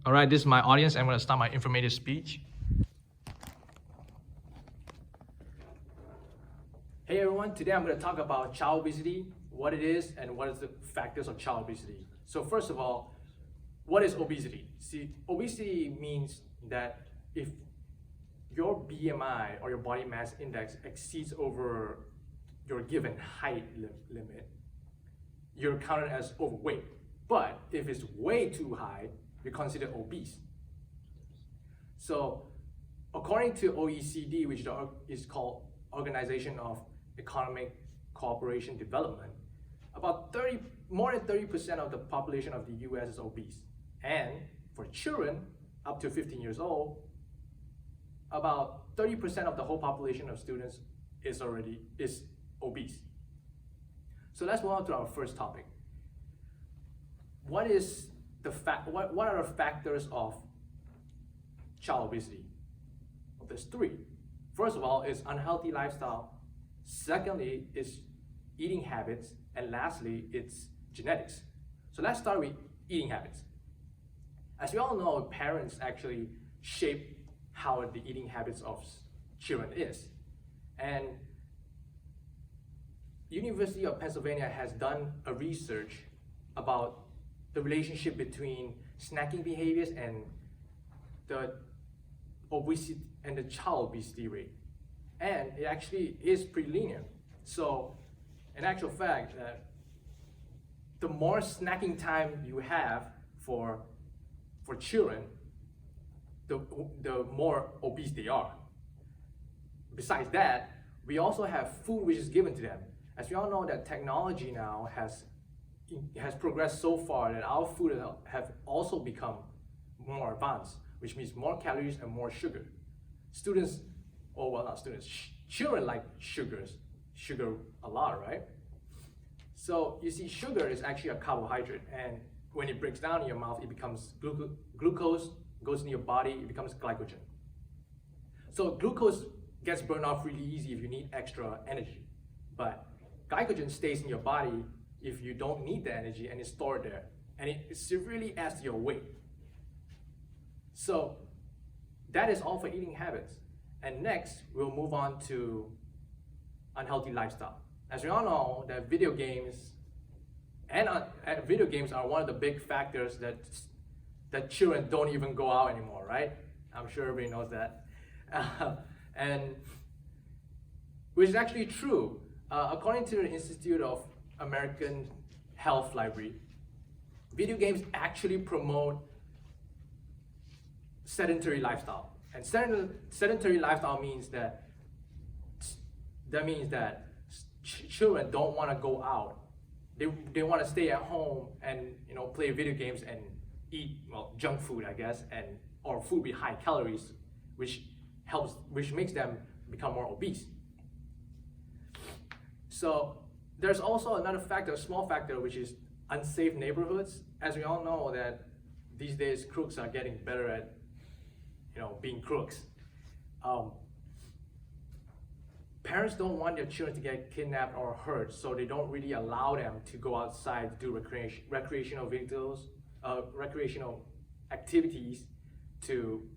All right, this is my audience. I'm going to start my informative speech. Hey everyone, today I'm going to talk about child obesity, what it is, and what is the factors of child obesity. So first of all, what is obesity? See, obesity means that if your BMI or your body mass index exceeds over your given height limit, you're counted as overweight. But if it's way too high, you're considered obese. So according to OECD, which is called Organization of Economic Cooperation Development, more than 30% of the population of the US is obese. And for children up to 15 years old, about 30% of the whole population of students is obese. So let's move on to our first topic. What are the factors of child obesity? Well, there's three. First of all, is unhealthy lifestyle. Secondly, is eating habits. And lastly, it's genetics. So let's start with eating habits. As we all know, parents actually shape how the eating habits of children is. And University of Pennsylvania has done a research about the relationship between snacking behaviors and the obesity and the child obesity rate. And it actually is pretty linear. So in actual fact, the more snacking time you have for children, the more obese they are. Besides that, we also have food which is given to them. As we all know that technology now has progressed so far that our food have also become more advanced, which means more calories and more sugar. Children like sugar a lot, right? So you see, sugar is actually a carbohydrate, and when it breaks down in your mouth, it becomes glucose, goes in your body, it becomes glycogen. So glucose gets burned off really easy if you need extra energy, but glycogen stays in your body if you don't need the energy, and it's stored there, and it severely adds to your weight. So that is all for eating habits. And next, we'll move on to unhealthy lifestyle. As we all know, that video games are one of the big factors that children don't even go out anymore, right? I'm sure everybody knows that. And which is actually true. According to the Institute of American Health Library, video games actually promote sedentary lifestyle. And sedentary lifestyle means that children don't want to go out. They want to stay at home and play video games and eat junk food, I guess, or food with high calories, which makes them become more obese. So there's also another factor, a small factor, which is unsafe neighborhoods. As we all know that these days crooks are getting better at being crooks. Parents don't want their children to get kidnapped or hurt, so they don't really allow them to go outside to do recreational activities to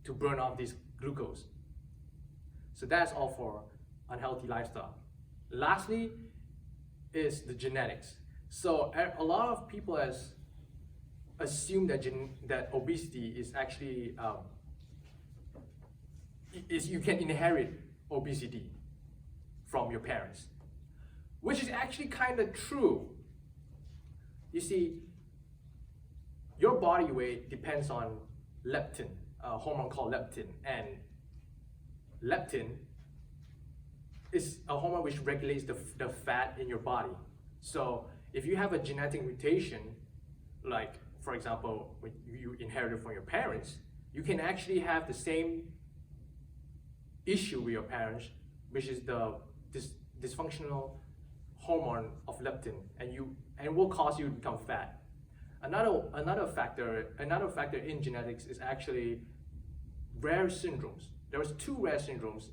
burn off this glucose. So that's all for unhealthy lifestyle. Lastly is the genetics. So a lot of people assume that obesity is actually you can inherit obesity from your parents, which is actually kind of true. You see, your body weight depends on leptin, a hormone called leptin, and leptin is a hormone which regulates the fat in your body. So if you have a genetic mutation, like for example, when you inherited from your parents, you can actually have the same issue with your parents, which is this dysfunctional hormone of leptin, and will cause you to become fat. Another factor in genetics is actually rare syndromes. There was 2 rare syndromes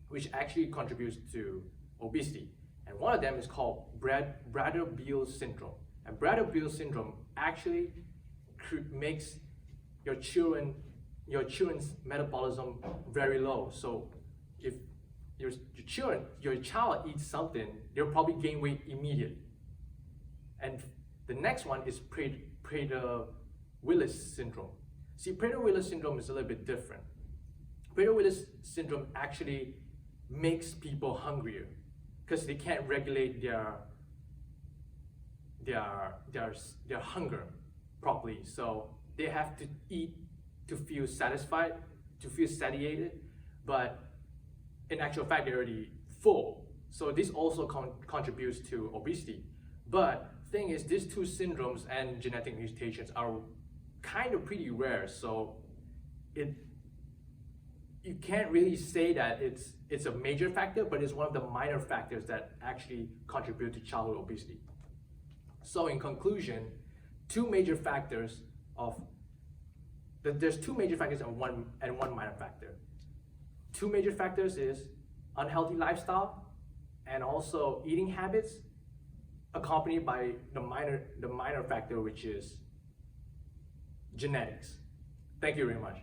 which actually contributes to obesity, and one of them is called Prader-Willi syndrome. And Prader-Willi syndrome actually makes your children's metabolism very low. So if your child eats something, they'll probably gain weight immediately. And the next one is Prader-Willis syndrome. See, Prader-Willis syndrome is a little bit different. Prader-Willis syndrome actually makes people hungrier because they can't regulate their hunger properly. So they have to eat to feel satisfied, to feel satiated, but in actual fact, they're already full. So this also contributes to obesity. But thing is, these two syndromes and genetic mutations are kind of pretty rare. So you can't really say that it's a major factor, but it's one of the minor factors that actually contribute to childhood obesity. So in conclusion, there's two major factors and one minor factor. Two major factors is unhealthy lifestyle and also eating habits, accompanied by the minor factor, which is genetics. Thank you very much.